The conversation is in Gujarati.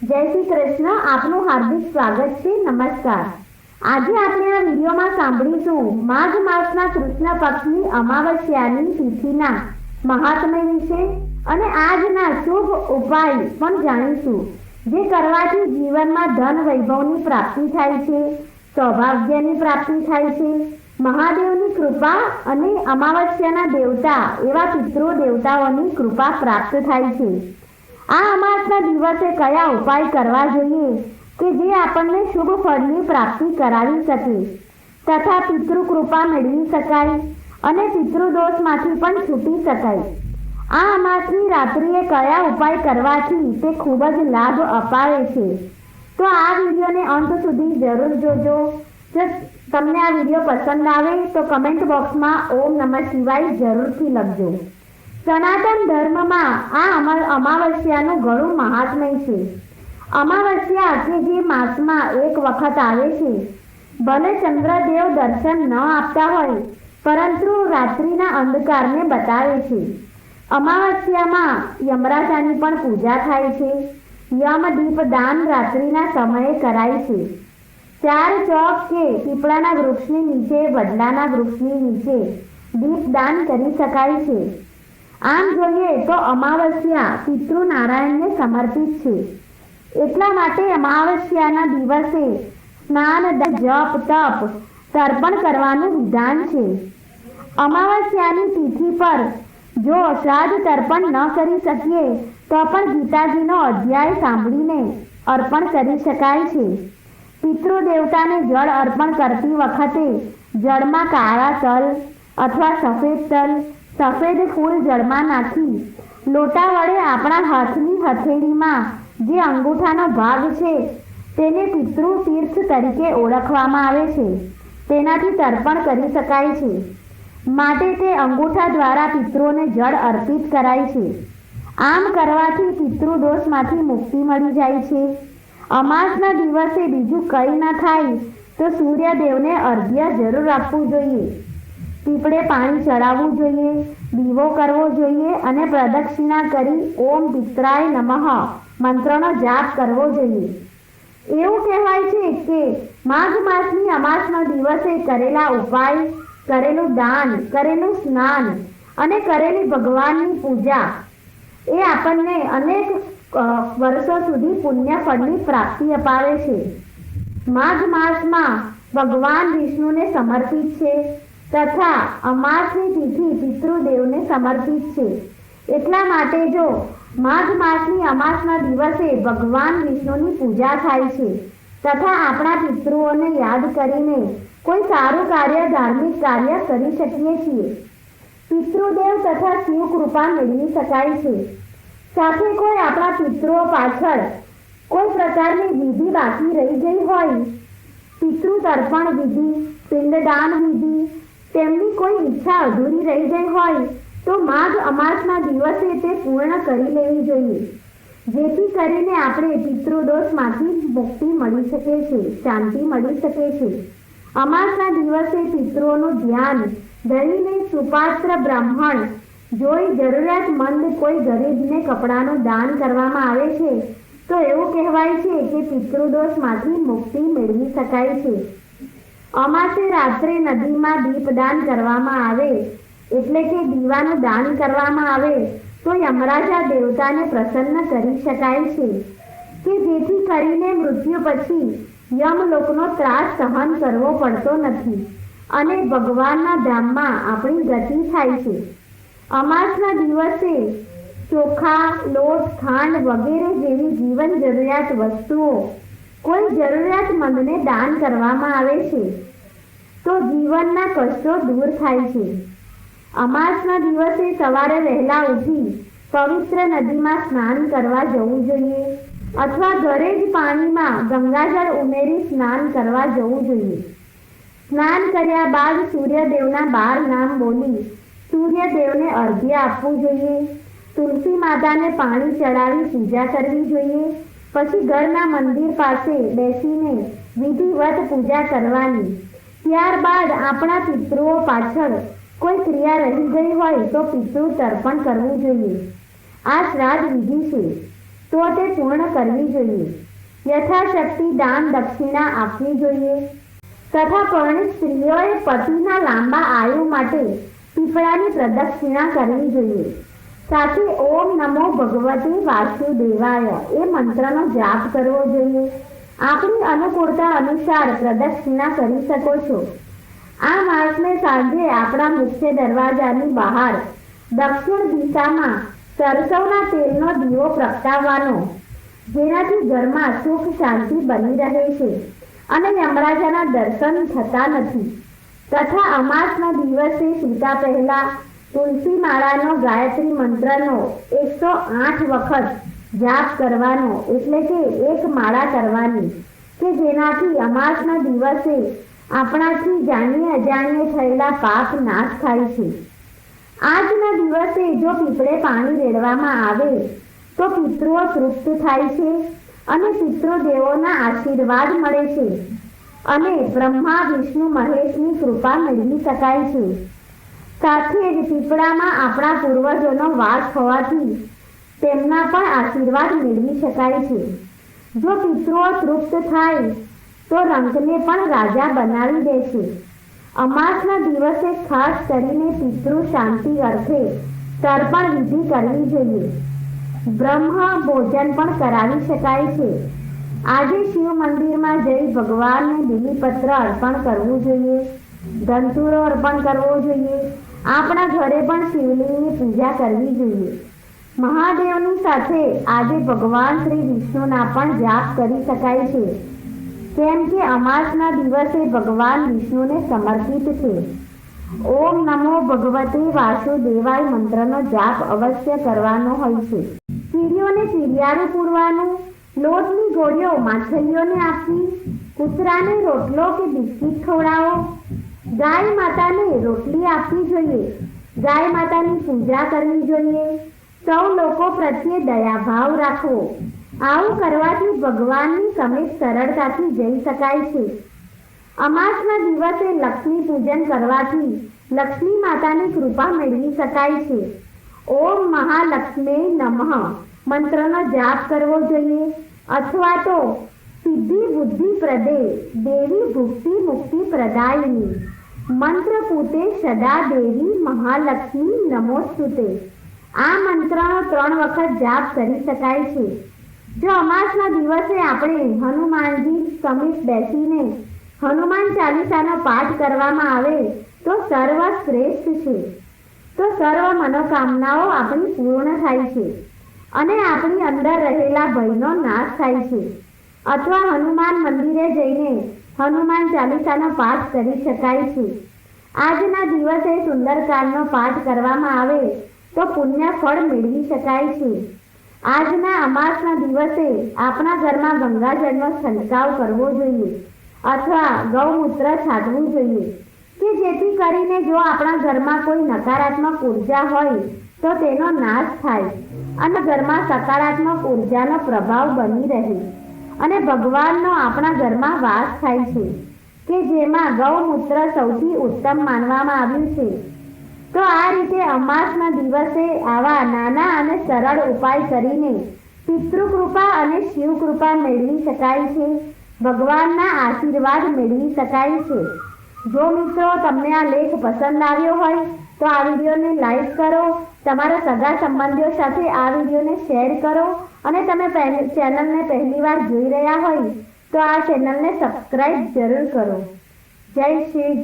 જય શ્રી કૃષ્ણ. આપનું હાર્દિક સ્વાગત છે. નમસ્કાર. આજે આપણે આ વિડીયોમાં સાંભળીશું માઘ માસના કૃષ્ણ પક્ષની અમાવસ્યાની તિથિના મહાત્મ્ય વિશે અને આજના શુભ ઉપાય પણ જાણીશું, જે કરવાથી જીવનમાં ધન વૈભવની પ્રાપ્તિ થાય છે, સૌભાગ્યની પ્રાપ્તિ થાય છે, મહાદેવની કૃપા અને અમાવસ્યાના દેવતા એવા પિતૃ દેવતાઓની કૃપા પ્રાપ્ત થાય છે. આ અમાસના દિવસે કયા ઉપાય કરવા જોઈએ કે જે આપણને શુભ ફળની પ્રાપ્તિ કરાવી શકે તથા પિતૃ કૃપા મેળવી શકાય અને પિતૃદોષમાંથી પણ છૂટી શકાય. આ અમાસની રાત્રિએ કયા ઉપાય કરવાથી તે ખૂબ જ લાભ અપાવે છે, તો આ વિડીયોને અંત સુધી જરૂર જોજો. જો તમને આ વિડીયો પસંદ આવે તો કમેન્ટ બોક્સમાં ઓમ નમઃ શિવાય જરૂરથી લખજો. સનાતન ધર્મમાં આ અમાવસ્યાનું ઘણું મહાત્મ્ય છે. અમાવસ્યા કે જે માસમાં એક વખત આવે છે, ભલે ચંદ્રદેવ દર્શન ન આપતા હોય પરંતુ રાત્રિના અંધકારને બતાવે છે. અમાવસ્યામાં યમરાજાની પણ પૂજા થાય છે. યમદીપ દાન રાત્રિના સમયે કરાય છે. 4 ચોક કે પીપળાના વૃક્ષની નીચે, વડલાના વૃક્ષની નીચે દીપદાન કરી શકાય છે. આમ જોઈએ તો અમાવસ્યા પિતૃ નારાયણને સમર્પિત છે. એટલા માટે અમાવસ્યાના દિવસે સ્નાન, જપ, તપ, તર્પણ કરવાનું વિધાન છે. અમાવસ્યાની તિથિ પર જો શ્રાદ્ધ તર્પણ ન કરી શકીએ તો પણ ગીતાજીનો અધ્યાય સાંભળીને અર્પણ કરી શકાય છે. પિતૃ દેવતાને જળ અર્પણ કરતી વખતે જળમાં કાળા તલ અથવા સફેદ તલ, સફેદ ફૂલ જળમાં નાખી લોટા વડે આપણા હાથની હથેળીમાં જે અંગૂઠાનો ભાગ છે તેને પિતૃ તીર્થ તરીકે ઓળખવામાં આવે છે, તેનાથી તર્પણ કરી શકાય છે. માટે તે અંગૂઠા દ્વારા પિતૃઓને જળ અર્પિત કરાય છે. આમ કરવાથી પિતૃદોષમાંથી મુક્તિ મળી જાય છે. અમાસના દિવસે બીજું કંઈ ન થાય તો સૂર્યદેવને અર્ઘ્ય જરૂર આપવું જોઈએ. પીપળે પાણી ચડાવવું જોઈએ, દીવો કરવો જોઈએ અને પ્રદક્ષિણા કરી ઓમ પિત્રાય નમઃ મંત્રનો જાપ કરવો જોઈએ. એવું કહેવાય છે કે માઘ માસની અમાસના દિવસે કરેલા ઉપાય, કરેલું દાન, કરેલું સ્નાન અને કરેલી ભગવાનની પૂજા એ આપણને અનેક વર્ષો સુધી પુણ્ય ફળની પ્રાપ્તિ અપાવે છે. માઘ માસમાં ભગવાન વિષ્ણુને સમર્પિત છે તથા અમાસની તિથિ પિતૃદેવને સમર્પિત છે. એટલા માટે જો માઘ માસની અમાસના દિવસે ભગવાન વિષ્ણુની પૂજા થાય છે તથા આપણા પિતૃઓને યાદ કરીને કોઈ સારું કાર્ય, ધાર્મિક કાર્ય કરી શકીએ છીએ. પિતૃદેવ તથા શિવ કૃપા મેળવી શકાય છે. સાથે કોઈ આપણા પિતૃઓ પાછળ કોઈ પ્રકારની વિધિ બાકી રહી ગઈ હોય, પિતૃ તર્પણ વિધિ, પિંડદાન વિધિ, તેમની કોઈ ઈચ્છા અધૂરી રહી ગઈ હોય તો માઘ અમાસના દિવસે તે પૂર્ણ કરી લેવી જોઈએ, જેથી કરીને આપણે પિતૃદોષમાંથી મુક્તિ મળી શકે છે, શાંતિ મળી શકે છે. અમાસના દિવસે પિતૃઓનું ધ્યાન ધરીને સુપાત્ર બ્રાહ્મણ જોઈ જરૂરિયાતમંદ કોઈ ગરીબને કપડાનું દાન કરવામાં આવે છે તો એવું કહેવાય છે કે પિતૃદોષમાંથી મુક્તિ મેળવી શકાય છે. અમાસે રાત્રે નદીમાં દીપદાન કરવામાં આવે એટલે કે દીવાનું દાન કરવામાં આવે તો યમરાજા દેવતાને પ્રસન્ન કરી શકાય છે કે જેથી કરીને મૃત્યુ પછી યમલોકનો ત્રાસ સહન કરવો પડતો નથી અને ભગવાનના ધામમાં આપણી ગતિ થાય છે. અમાસના દિવસે ચોખા, લોટ, ખાંડ વગેરે જેવી જીવન જરૂરિયાત વસ્તુઓ કોઈ જરૂરિયાતમંદને દાન કરવામાં આવે છે તો જીવનના કષ્ટો દૂર થાય છે. અમાસના દિવસે સવારે વહેલા ઉઠી પવિત્ર નદીમાં સ્નાન કરવા જવું જોઈએ અથવા ઘરે જ પાણીમાં ગંગાજળ ઉમેરી સ્નાન કરવા જવું જોઈએ. સ્નાન કર્યા બાદ સૂર્યદેવના 12 નામ બોલી સૂર્યદેવને અર્ઘ્ય આપવું જોઈએ. તુલસી માતાને પાણી ચડાવી પૂજા કરવી જોઈએ. પછી ઘરના મંદિર પાસે બેસીને વિધિવત પૂજા કરવાની. ત્યારબાદ આપણા પિતૃઓ પાછળ કોઈ ક્રિયા રહી ગઈ હોય તો પિતૃ તર્પણ કરવું જોઈએ. આ શ્રાદ્ધ વિધિ છે. તો તે પૂર્ણ કરવી જોઈએ. યથાશક્તિ દાન દક્ષિણા આપવી જોઈએ તથા પરણિત સ્ત્રીઓએ પતિના લાંબા આયુ માટે પીપળાની પ્રદક્ષિણા કરવી જોઈએ. સાથે ઓમ નમો ભગવતે વાસુદેવાય એ મંત્રનો જાપ કરવો જોઈએ. આપણી અનુકૂળતા અનુસાર પ્રદક્ષિણા કરી શકો છો. આ માસને સાંજે આપણા મુખ્ય દરવાજાની બહાર દક્ષિણ દિશામાં સરસવના તેલનો દીવો પ્રગટાવવાનો, જેનાથી ઘરમાં સુખ શાંતિ બની રહે છે અને યમરાજાના દર્શન થતા નથી. તથા અમાસના દિવસે સૂતા પહેલા તુલસી માળાનો ગાયત્રી મંત્રનો 108 વખત જાપ કરવાનો, એટલે કે એક માળા કરવાની, કે જેનાથી અમાસના દિવસે આપણાથી જાણીએ અજાણીએ થયેલા પાપ નાશ થાય છે. આજના દિવસે જો પીપળે પાણી રેડવામાં આવે તો પિતૃઓ તૃપ્ત થાય છે અને પિતૃદેવોના આશીર્વાદ મળે છે અને બ્રહ્મા વિષ્ણુ મહેશની કૃપા મેળવી શકાય છે. સાથે જ પીપળામાં આપણા પૂર્વજોનો વાસ હોવાથી તેમના પણ આશીર્વાદ મેળવી શકાય છે. જો પિતૃઓ તૃપ્ત થાય તો રંકને પણ રાજા બનાવી દે છે. અમાસના દિવસે ખાસ કરીને પિતૃ શાંતિ અર્થે તર્પણ વિધિ કરવી જોઈએ. બ્રહ્મ ભોજન પણ કરાવી શકાય છે. આજે શિવ મંદિરમાં જઈ ભગવાનને બીલીપત્ર અર્પણ કરવું જોઈએ, ધંતુરો અર્પણ કરવો જોઈએ. આપણા ઘરે પણ શિવલિંગની પૂજા કરવી જોઈએ. મહાદેવની સાથે આજે ભગવાન શ્રી વિષ્ણુના પણ જાપ કરી શકાય છે, કેમ કે અમાસના દિવસે ભગવાન વિષ્ણુને સમર્પિત છે. ઓમ નમો ભગવતે વાસુદેવાય મંત્રનો જાપ અવશ્ય કરવાનો હોય છે. ચીડીઓને ચીડિયારું પૂરવાનું, લોટની ગોળીઓ માછલીઓને આપવી, કૂતરાને રોટલો કે બિસ્કીટ ખવડાવો, ગાય માતાને રોટલી આપવી જોઈએ, ગાય માતાની પૂજા કરવી જોઈએ, સૌ લોકો પ્રત્યે દયાભાવ રાખવો. આવું કરવાથી ભગવાનની સમીપ સરળતાથી જઈ શકાય છે. અમાસના દિવસે લક્ષ્મી પૂજન કરવાથી લક્ષ્મી માતાની કૃપા મેળવી શકાય છે. ઓમ મહાલક્ષ્મી નમઃ મંત્રનો જાપ કરવો જોઈએ અથવા તો સિદ્ધિ બુદ્ધિ પ્રદે દેવી ભુક્તિ મુક્તિ પ્રદાયિની મંત્ર પૂતે સદા દેવી મહાલક્ષ્મી નમોસ્તુતે. આ મંત્રનો 3 વખત જાપ કરી શકાય છે. જો અમાસના દિવસે આપણે હનુમાનજી સમીપ બેસીને હનુમાન ચાલીસાનો પાઠ કરવામાં આવે તો સર્વશ્રેષ્ઠ છે. તો સર્વ મનોકામનાઓ આપણી પૂર્ણ થાય છે અને આપણી અંદર રહેલા ભયનો નાશ થાય છે. અથવા હનુમાન મંદિરે જઈને હનુમાન ચાલીસાનો પાઠ કરી શકાય છે. આજના દિવસે સુંદરકાંડનો પાઠ કરવામાં આવે તો પુણ્ય ફળ મેળવી શકાય છે. આજના અમાસના દિવસે આપણા ઘરમાં ગંગાજળનો છંટકાવ કરવો જોઈએ અથવા ગૌમૂત્ર છાંટવું જોઈએ, કે જેથી કરીને જો આપણા ઘરમાં કોઈ નકારાત્મક ઉર્જા હોય તો તેનો નાશ થાય અને ઘરમાં સકારાત્મક ઉર્જાનો પ્રભાવ બની રહે અને ભગવાનનો આપણા ઘરમાં વાસ થાય છે, કે જેમાં ગૌમૂત્ર સૌથી ઉત્તમ માનવામાં આવ્યું છે. તો આ રીતે અમાસના દિવસે આવા નાના અને સરળ ઉપાય કરીને પિતૃકૃપા અને શિવકૃપા મેળવી શકાય છે, ભગવાનના આશીર્વાદ મેળવી શકાય છે. જો મિત્રો તમને આ લેખ પસંદ આવ્યો હોય તો આ વિડીયોને લાઈક કરો, તમારા સગા સંબંધીઓ સાથે આ વિડીયોને શેર કરો અને તમે ચેનલને પહેલીવાર જોઈ રહ્યા હોય તો આ ચેનલને સબસ્ક્રાઇબ જરૂર કરો. જય શ્રી